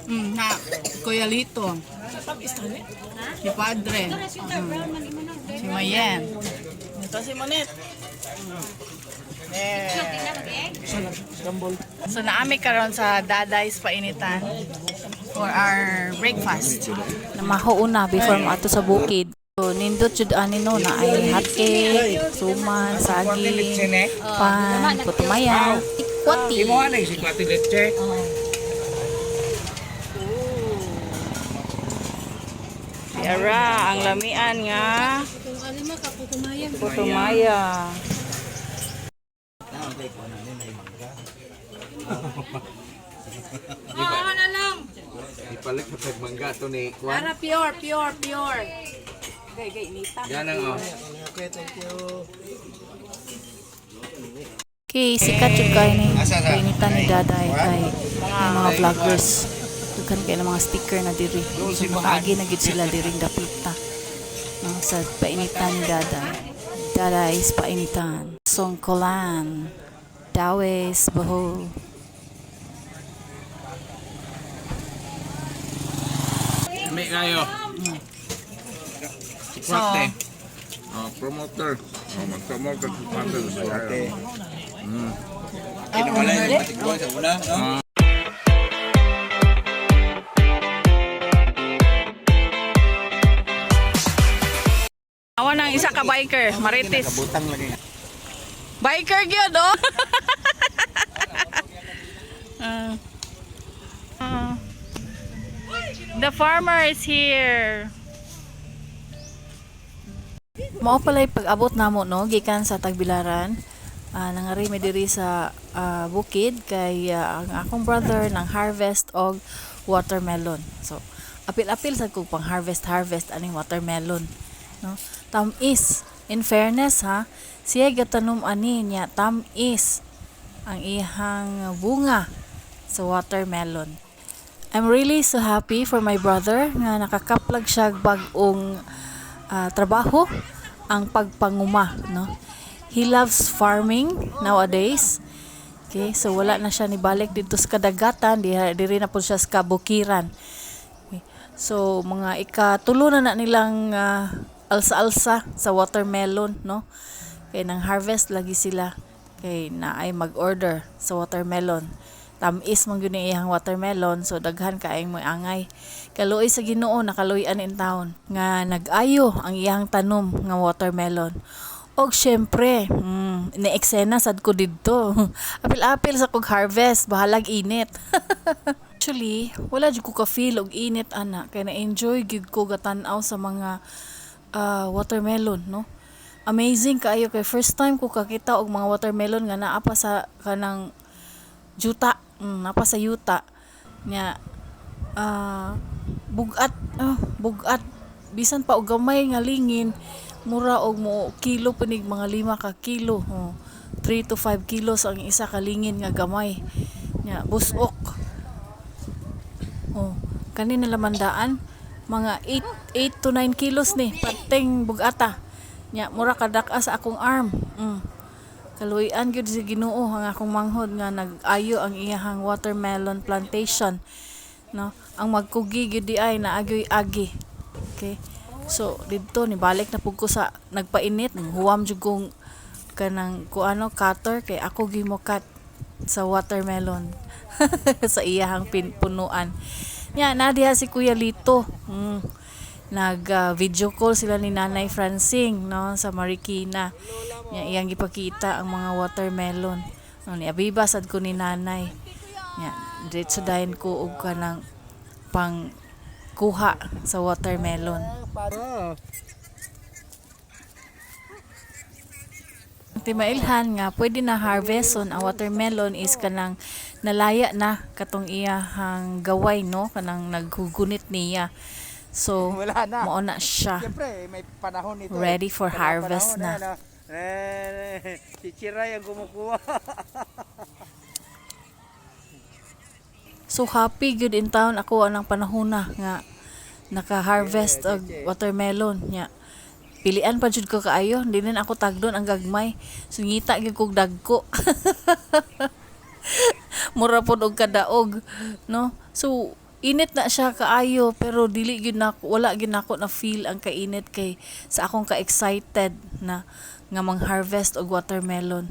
Na, Kuya Lito. Si Padre. Si Mayen. Ito si Monet. So naami karon sa Daday's Painitan for our breakfast. Na mahuuna before mo ato sa bukid. So, nindot jud ani no na ay hotcake, suman, saging, pan, putumayan, ikwati. Imo ano si Kwati Leche? Yara, ang lamian nga. Putumaya. Ipalit sa pagmangga to ni Kwan. Para pure. Gay, nita. Yan ang Okay, sikat jud kay ni painitan ni Daday kay mga vloggers. Dughan kay ng mga sticker na diri. So makaagi na gid sila diring dapita. No, sa painitan ni Daday. Daday's Painitan. Songkolan. Dawes Bohol. May kayo. Si Kwate. Promoter. Mag-promoter si Kwate sa Kwate. Kinawala yung matiguan sa una, no? Awan ang isa ka biker, Marites. Kabutang lagi. Biker gyud oh. The farmer is here. Mao palay pag-abot namo no gikan sa Tagbilaran. Nangari mi diri sa bukid kay ang akong brother nang harvest og watermelon. So apil-apil sad ko pang harvest aning watermelon, no. Tamis. In fairness ha, siya gatanom ani niya tamis ang ihang bunga sa watermelon. I'm really so happy for my brother nga nakakaplag siya bag-ong trabaho ang pagpanguma, no. He loves farming nowadays. Okay, so wala na siya ni balik dito sa kadagatan, diri na po siya sa kabukiran. Okay. So mga ikatulo na nilang alsa-alsa sa watermelon, no. Kay nang harvest lagi sila kay na ay mag-order sa watermelon. Tamis man gyud ni iyang watermelon, so daghan kaayong may angay. Kaluoy sa Ginoo nakaluy-an in town nga nag-ayo ang iyang tanom nga watermelon. Og syempre, ni-eksena sad ko didto. Apil-apil sa kog harvest, bahalag init. Actually, wala jud ko ka-feel og init ana kay na-enjoy gyud ko gatan-aw sa mga watermelon, no. Amazing kaayo kay first time ko kakita og mga watermelon nga naa pa sa kanang juta, napa sa yuta nya bugat bisan pa og gamay nga lingin mura og mo kilo panig mga 5 ka kilo, 3 to 5 kilos ang isa ka lingin nga gamay nya busok. Kanina lamandaan mga 8 to 9 kilos ni pateng bugata nya mura kadak-a sa akong arm. Kaluyan gyud si Ginoo ang akong manghod nga nag-ayo ang iyahang watermelon plantation, no. Ang magkugi gyud di ay naagyoy-agi. Okay, so didto ni balik na pud ko sa nagpainit, huwam jud kong kanang kuano cutter kay ako gi mo cut sa watermelon sa iyahang punuan. Nya na diha si Kuya Lito. Nag video call sila ni Nanay Francine, no, sa Marikina. Iyang gipakita ang mga watermelon. No, ni Abiba sad ko ni Nanay. Diretso dayon ko og kanang pang kuha sa watermelon. Timailhan nga pwede na harveston ang watermelon is kanang nalaya na katong iyahang gaway, no, kanang naghugunit niya. So, mao na siya. Siyempre, may panahon ito. Ready for harvest na. Si Chiray ang kumukuha. So, happy good in town ako anang panahon na nga naka-harvest og watermelon nya. Pilian pa jud ko kaayo, hindi na ako tagdon ang gagmay. Sungita gyud kog dagko. Mura pod og kadaog, no. So init na siya kaayo pero dili gyud nako, wala gyud nako na feel ang kainit kay sa akong ka-excited na nga mang-harvest og watermelon.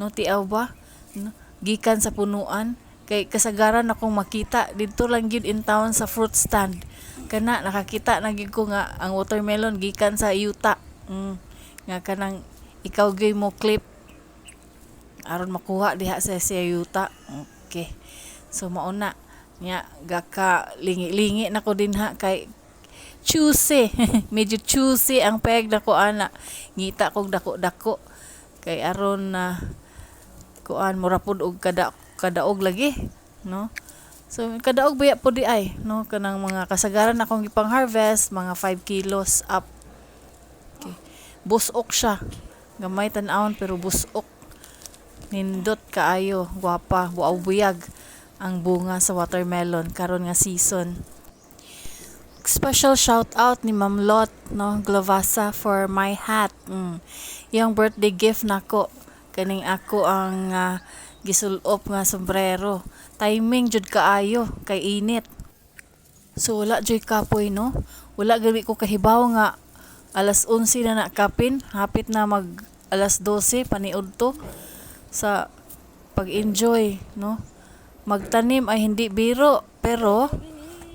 No, tiaw ba? No, gikan sa punuan kay kasagaran akong makita dito lang gyud in town sa fruit stand. Kana nakakita na gyud ko nga ang watermelon gikan sa yuta. Nga kanang ikaw gyud mo clip aron makuha diha sa yuta. Okay. So mauna nya gaka lingi-lingi nako dinha kay juicy. Medyo juicy ang peg nako ana. Ngita kog dako-dako kay aron na kuan mura pud og kadaog lagi, no? So kadaog baya pud di ay, no, kanang mga kasagaran akong gipang harvest mga 5 kilos up. Okay. Busok siya. Gamay tan-awon pero busok. Nindot kaayo, gwapa, buaw buyag ang bunga sa watermelon karon nga season. Special shout out ni Ma'am Lot, no, Glovasa for my hat. Yung birthday gift nako kaning ako ang gisulop nga sombrero. Timing jud kaayo kay init. So wala joy kapoy, no. Wala gali ko kahibaw nga alas 11 na nakapin, hapit na mag alas 12 paniud to sa pag-enjoy, no. Magtanim ay hindi biro, pero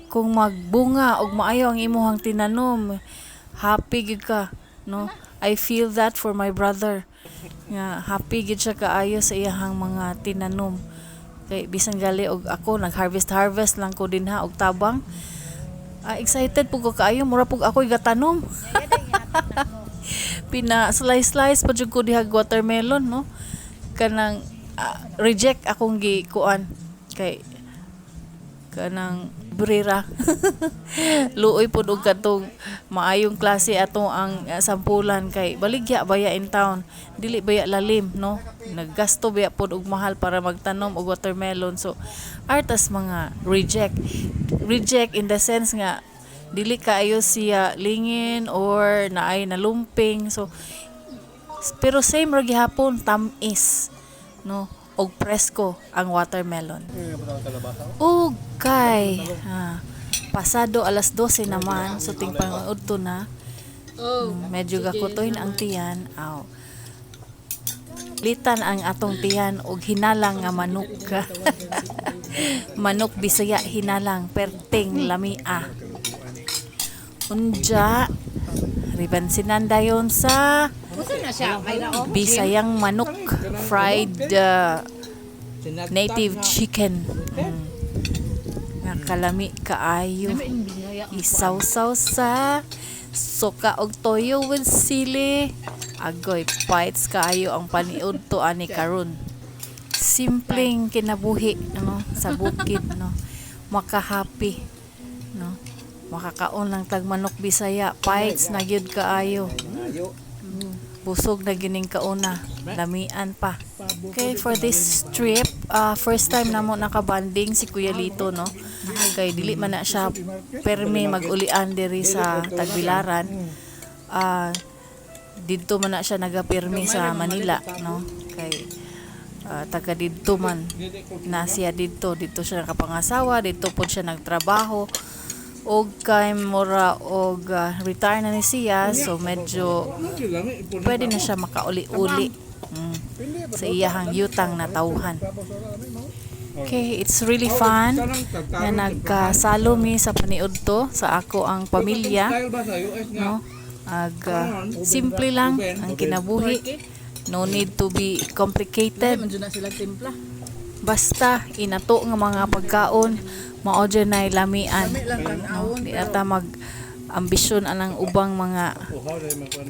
kung magbunga og maayo ang imuhang tinanom, happy gid ka, no. I feel that for my brother. Nga happy gid siya kaayo sa iyahang mga tinanom. Kay bisan gali og ako nag-harvest lang ko dinha og tabang. Excited pug ko kaayo mura pug ako gatanom. Pina slice pa jud ko diha watermelon, no. Kanang reject akong gikuan kay kanang brira. Luoy pud og katong maayong klase ato ang sampulan kay baligya baya in town, dili baya lalim, no. Naggasto baya pud og mahal para magtanom og watermelon. So artas mga reject in the sense nga dili kaayo siya lingin or naay nalumping. So pero same ra gihapon tamis, no, og presko ang watermelon. Okay. Pasado alas 12 naman, so ting pangudto na. Medyo gakutoy na ang tiyan. Litan ang atong tiyan og hinalang nga manok. Manok Bisaya hinalang perting lamia. Unja ribansinan dayon sa Bisayang manok fried native chicken. Kalami kaayo, isawsaw sa suka og toyo with sili. Agoy bites kaayo ang paniud to ani karon. Simpleng kinabuhi, no, sa bukid, no. Makahappy, no. Makakaon lang tag manok Bisaya, bites na gyud kaayo. Busog na gining kauna, lamian pa. Okay, for this trip, first time namo nakabanding si Kuya Lito, no. Kay dili man na siya permi mag-ulian diri sa Tagbilaran. Didto man na siya nagapirmi sa Manila, no. Kay taga didto man na siya didto siya nakapangasawa, didto pod siya nagtrabaho. Og kay mura og retire na ni siya, so medyo pwede na siya makauli-uli sa iyahang yutang na tawhan. Okay, it's really fun na nagkasalo mi sa paniud to sa ako ang pamilya, no. Simple lang ang kinabuhi, no need to be complicated. Basta inato nga mga pagkaon mao dyan ay lamian, no? Di ata mag ambisyon anang ubang mga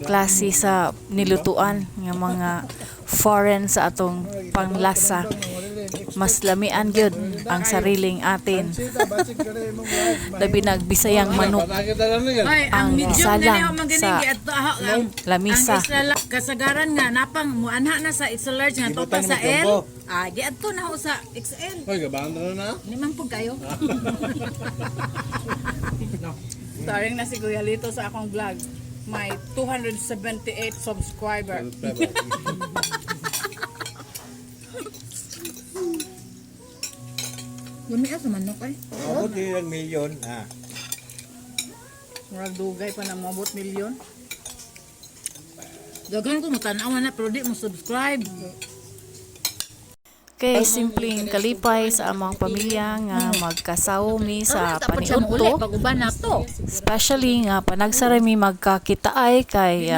klase sa nilutuan nga mga foreign sa atong panglasa. Mas lamian gyud ang sariling atin. Labi nagbisayang manok ang isalang sa lamisa. Kasagaran nga napang muanha na sa it's a large nga tota sa L. Giadto na ho sa XL. Hoy, gabang na. Limang pug kayo. Starring na si Kuya Lito sa akong vlog. May 278 subscriber. Lumiya sa manok ay. Abot din ng milyon. Murag dugay pa na mabot milyon. Dagan ko mo tanaw na pero di mo subscribe. Kay simpleng kalipay sa amang pamilya nga magkasaw mi sa Tapos siya mo ulit paniudto. pag uban na to. Especially nga panagsara mi magkakitaay kay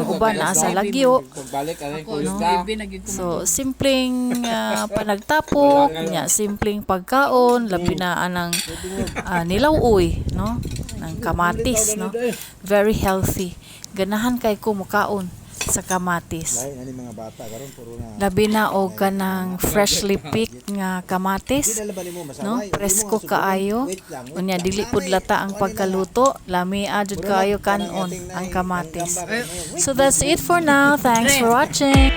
uban na sa lagyo. Pagbalik ano Ako, no, bibi naging So simpleng panagtapok, nya simpleng pagkaon, labi na anang nilawuy, no? Ng kamatis, no? Very healthy. Ganahan kay ko mukaon sa kamatis. lain ani mga bata karon puro na. Labi na og kanang freshly picked nga kamatis, Laban nimo no? masaway. Presko kaayo. Unya dili pud lata ang pagkaluto, lami adjud kaayo kanon ang kamatis. So that's it for now. Thanks for watching.